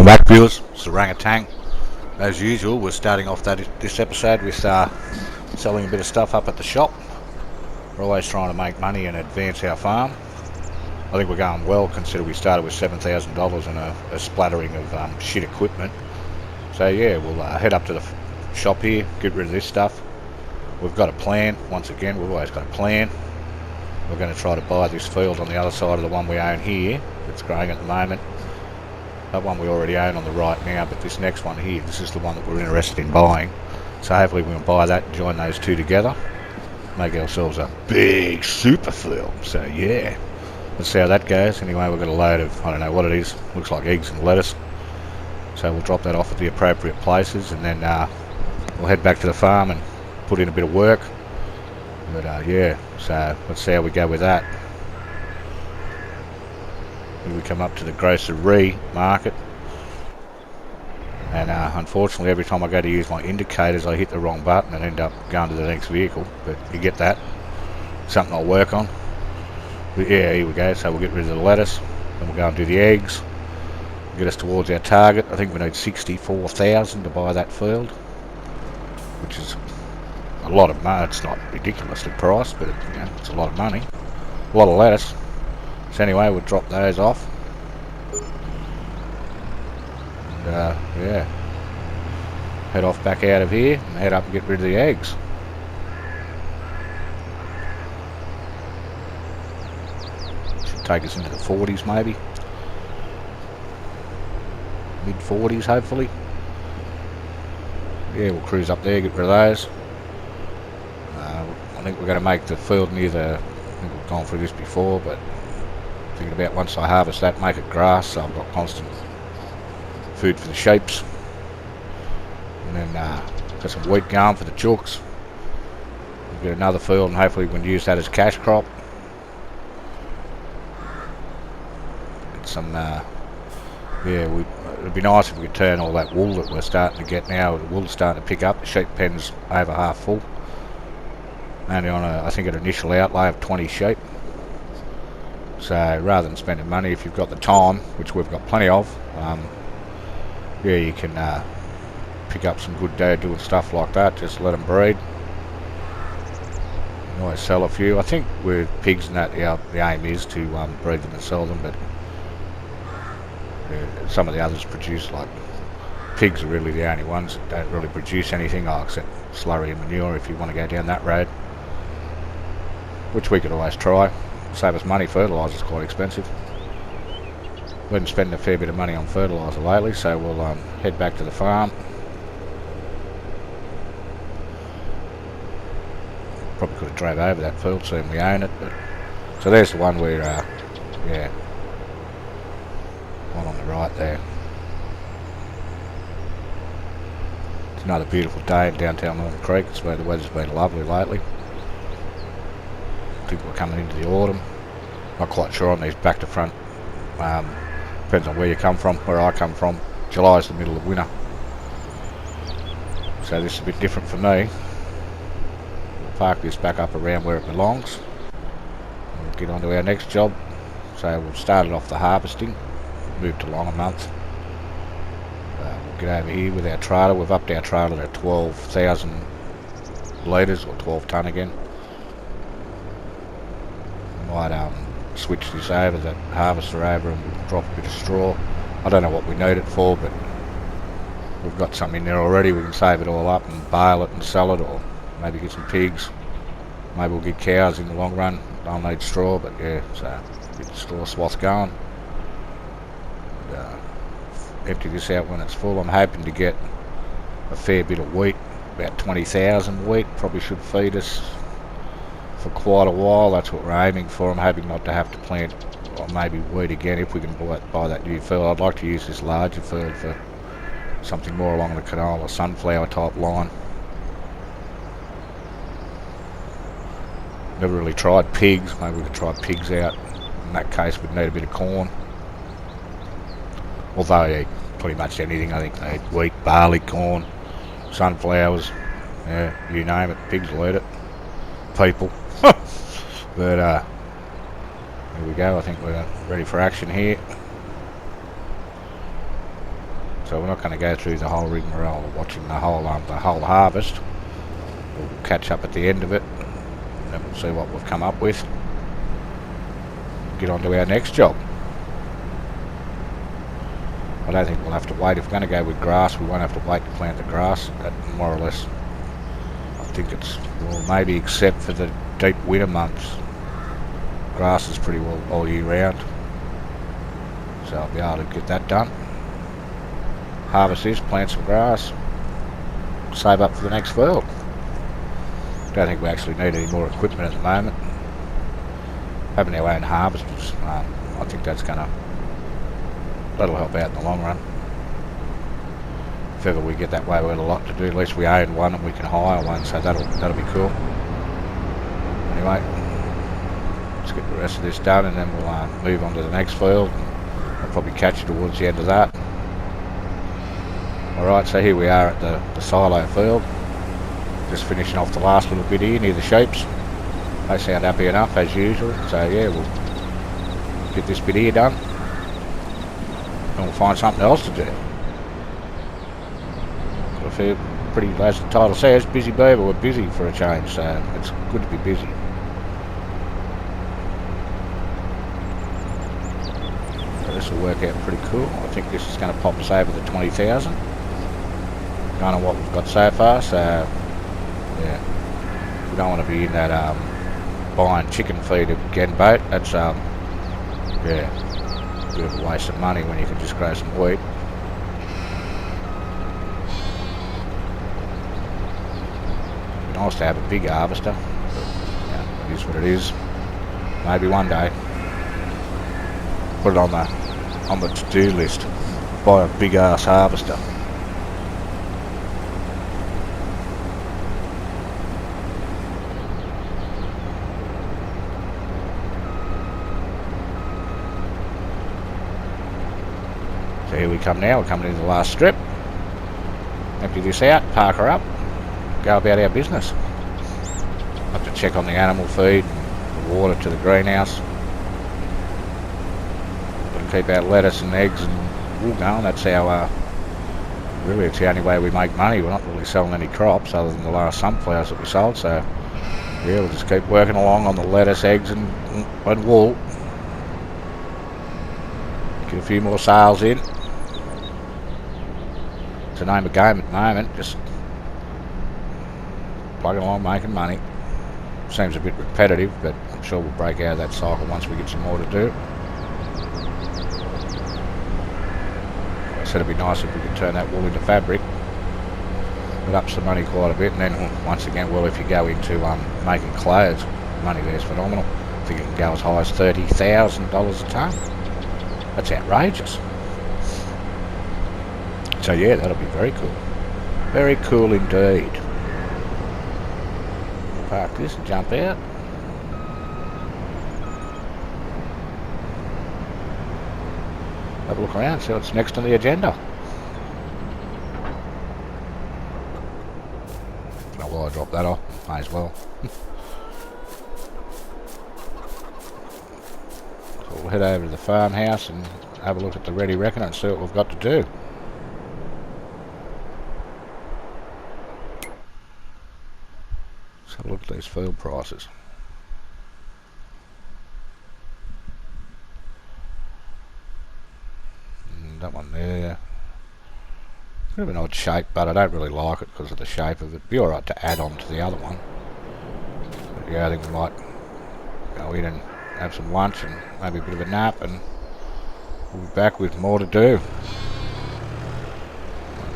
back, viewers. It's the Rangatang. As usual, we're starting off this episode with selling a bit of stuff up at the shop. We're always trying to make money and advance our farm. I think we're going well, considering we started with $7,000 and a splattering of shit equipment. So yeah, we'll head up to the shop here, get rid of this stuff. We've got a plan. Once again, we've always got a plan. We're going to try to buy this field on the other side of the one we own here. It's growing at the moment. That one we already own on the right now, but this next one here, this is the one that we're interested in buying. So hopefully we can buy that and join those two together. Make ourselves a big super field. So yeah, let's see how that goes. Anyway, we've got a load of, I don't know what it is, looks like eggs and lettuce. So we'll drop that off at the appropriate places, and then we'll head back to the farm and put in a bit of work. But yeah, so let's see how we go with that. We come up to the grocery market, and unfortunately every time I go to use my indicators I hit the wrong button and end up going to the next vehicle, but you get that. Something I'll work on. But yeah, here we go. So we'll get rid of the lettuce, then we'll go and do the eggs, get us towards our target. I think we need 64,000 to buy that field, which is a lot of money. It's not ridiculously priced, but it's a lot of money, a lot of lettuce. So anyway, we'll drop those off. And, yeah, head off back out of here and head up and get rid of the eggs. Should take us into the 40s maybe. Mid 40s hopefully. Yeah, we'll cruise up there, get rid of those. I think we're going to make the field near the, I think we've gone through this before, but thinking about once I harvest that, make it grass, so I've got constant food for the sheeps. And then got some wheat going for the chooks. We'll get another field and hopefully we can use that as cash crop. Get some, yeah, it'd be nice if we could turn all that wool that we're starting to get now. The wool's starting to pick up. The sheep pen's over half full. Only on I think an initial outlay of 20 sheep. So rather than spending money, if you've got the time, which we've got plenty of, yeah, you can pick up some good dough doing stuff like that. Just let them breed. You can always sell a few. I think with pigs and that, the aim is to breed them and sell them, but yeah, some of the others produce, like pigs are really the only ones that don't really produce anything except slurry and manure if you want to go down that road, which we could always try. Save us money. Fertiliser's quite expensive. We've been spending a fair bit of money on fertiliser lately, so we'll head back to the farm. Probably could have drove over that field soon we own it, but so there's the one where yeah, one on the right there. It's another beautiful day in downtown Northern Creek. It's where the weather's been lovely lately. I think we're coming into the autumn. Not quite sure on these back to front. Depends on where you come from. Where I come from, July's the middle of winter, so this is a bit different for me. We'll park this back up around where it belongs. We'll get on to our next job. So we've started off the harvesting, moved along a month. We'll get over here with our trailer. We've upped our trailer to 12,000 litres or 12 tonne again. Might switch this over, the harvester over, and we'll drop a bit of straw. I don't know what we need it for, but we've got some in there already. We can save it all up and bale it and sell it, or maybe get some pigs. Maybe we'll get cows in the long run. Don't need straw, but yeah, so get the straw swath going. And, empty this out when it's full. I'm hoping to get a fair bit of wheat, about 20,000 wheat. Probably should feed us for quite a while. That's what we're aiming for. I'm hoping not to have to plant or maybe wheat again if we can buy that new field. I'd like to use this larger field for something more along the canola sunflower type line. Never really tried pigs. Maybe we could try pigs out. In that case we'd need a bit of corn, although yeah, pretty much anything. I think they eat wheat, barley, corn, sunflowers, yeah, you name it, pigs will eat it. People. But here we go. I think we're ready for action here. So we're not going to go through the whole rigmarole of watching the whole harvest. We'll catch up at the end of it, and then we'll see what we've come up with. Get on to our next job. I don't think we'll have to wait. If we're going to go with grass, we won't have to wait to plant the grass. That more or less, I think it's, well, maybe except for the deep winter months. Grass is pretty well all year round. So I'll be able to get that done. Harvest this, plant some grass, save up for the next field. Don't think we actually need any more equipment at the moment. Having our own harvesters, I think that'll help out in the long run. If ever we get that way, we've got a lot to do. At least we own one and we can hire one, so that'll be cool. Anyway, let's get the rest of this done, and then we'll move on to the next field. I'll probably catch you towards the end of that. Alright, so here we are at the silo field. Just finishing off the last little bit here near the sheeps. They sound happy enough as usual, so yeah, we'll get this bit here done and we'll find something else to do. I feel pretty, as the title says, busy beaver. We're busy for a change, so it's good to be busy. So this will work out pretty cool. I think this is going to pop us over the 20,000. Kind of what we've got so far, so yeah, we don't want to be in that buying chicken feed again boat. That's yeah, a bit of a waste of money when you can just grow some wheat. It'd be nice to have a big harvester, but yeah, it is what it is. Maybe one day put it on the to-do list, buy a big ass harvester. So here we come now, we're coming into the last strip. Empty this out, park her up, go about our business. Have to check on the animal feed, the water to the greenhouse. Got to keep our lettuce and eggs and wool going. That's our, really it's the only way we make money. We're not really selling any crops other than the last sunflowers that we sold, so yeah, we'll just keep working along on the lettuce, eggs and wool. Get a few more sales in. It's the name of the game at the moment, just plugging along, making money. Seems a bit repetitive, but I'm sure we'll break out of that cycle once we get some more to do. I said it'd be nice if we could turn that wool into fabric. It ups the money quite a bit, and then once again, well, if you go into making clothes, money there's phenomenal. I think it can go as high as $30,000 a tonne. That's outrageous. So yeah, that'll be very cool. Very cool indeed. Park this and jump out. Have a look around, see what's next on the agenda. Oh, well, I dropped that off. May as well. So we'll head over to the farmhouse and have a look at the Ready Reckoner and see what we've got to do. Let's have a look at these field prices. That one there. Bit of an odd shape, but I don't really like it because of the shape of it. It'd be alright to add on to the other one. But yeah, I think we might go in and have some lunch and maybe a bit of a nap, and we'll be back with more to do.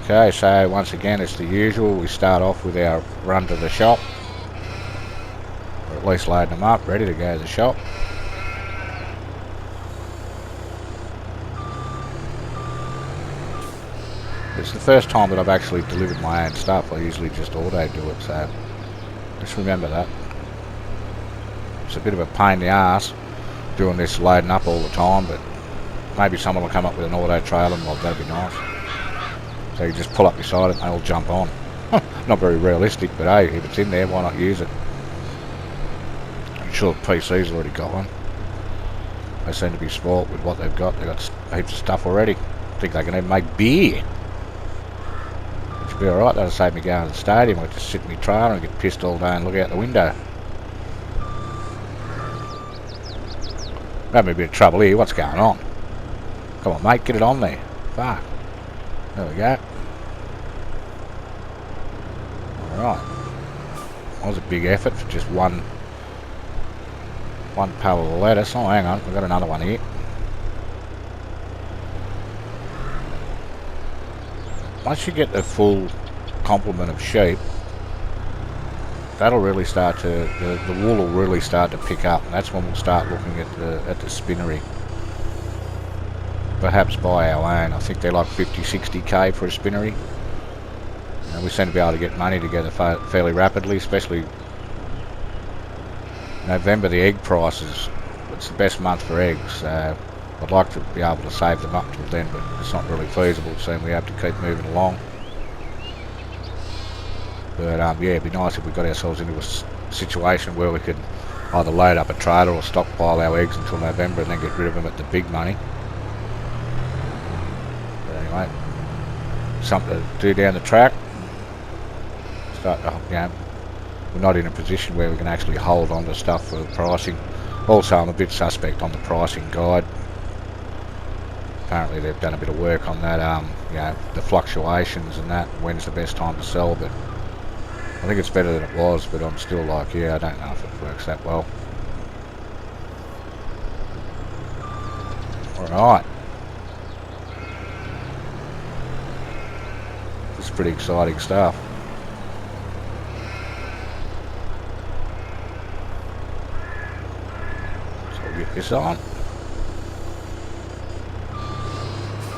Okay, so once again it's the usual. We start off with our run to the shop, or at least loading them up, ready to go to the shop. It's the first time that I've actually delivered my own stuff. I usually just auto do it, so just remember that. It's a bit of a pain in the ass doing this loading up all the time, but maybe someone will come up with an auto trailer and that'd be nice. So you just pull up beside it and they'll jump on. Not very realistic, but hey, if it's in there, why not use it? I'm sure PC's already got one. They seem to be spoilt with what they've got. They've got heaps of stuff already. I think they can even make beer. be alright. That'll save me going to the stadium. I just sit in my trailer and get pissed all day and look out the window. Having a bit of trouble here. What's going on? Come on, mate, get it on there. Fuck. There we go. Alright. That was a big effort for just one pallet of lettuce. Oh, hang on, we've got another one here. Once you get the full complement of sheep, that'll really start to, the wool will really start to pick up, and that's when we'll start looking at the spinnery. Perhaps buy our own. I think they're like 50-60k for a spinnery. And we seem to be able to get money together fairly rapidly, especially November. The egg prices, it's the best month for eggs. I'd like to be able to save them up till then, but it's not really feasible, so we have to keep moving along. But yeah, it'd be nice if we got ourselves into a situation where we could either load up a trailer or stockpile our eggs until November and then get rid of them at the big money. But anyway, something to do down the track. We're not in a position where we can actually hold on to stuff for the pricing. Also, I'm a bit suspect on the pricing guide. Apparently they've done a bit of work on that, the fluctuations and that, when's the best time to sell, but I think it's better than it was, but I'm still like, yeah, I don't know if it works that well. Alright. This is pretty exciting stuff. So we'll get this on.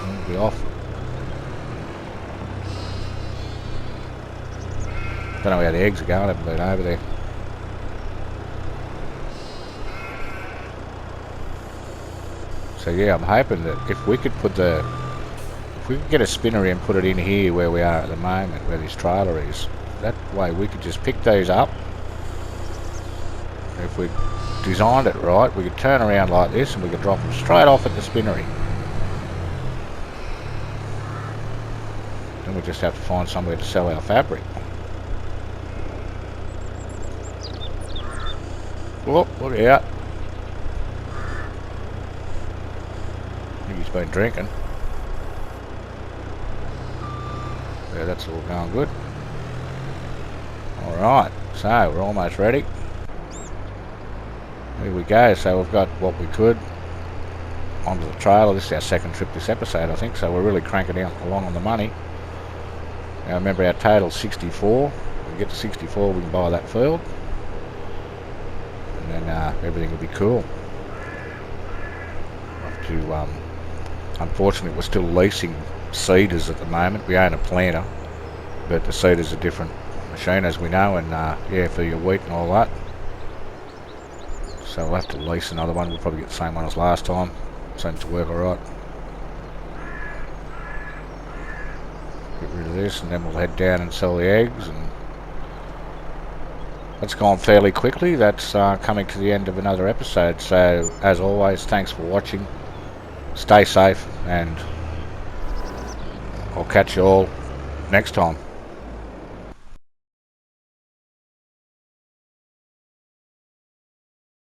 And we'll be off. Don't know how the eggs are going, I haven't been over there. So yeah, I'm hoping that if we could get a spinnery and put it in here where we are at the moment, where this trailer is, that way we could just pick these up. If we designed it right, we could turn around like this and we could drop them straight off at the spinnery. Then we just have to find somewhere to sell our fabric. Whoop, look out. I think he's been drinking. Yeah, that's all going good. Alright, so we're almost ready. Here we go, so we've got what we could onto the trailer. This is our second trip this episode, I think, so we're really cranking out along on the money. Now remember, our total's 64. If we get to 64, we can buy that field. And then everything will be cool. Have to, unfortunately, we're still leasing seeders at the moment. We own a planter, but the seeder's a different machine, as we know, and yeah, for your wheat and all that. So we'll have to lease another one. We'll probably get the same one as last time. Seems to work alright. Get rid of this, and then we'll head down and sell the eggs. And that's gone fairly quickly. That's coming to the end of another episode. So, as always, thanks for watching. Stay safe, and I'll catch you all next time.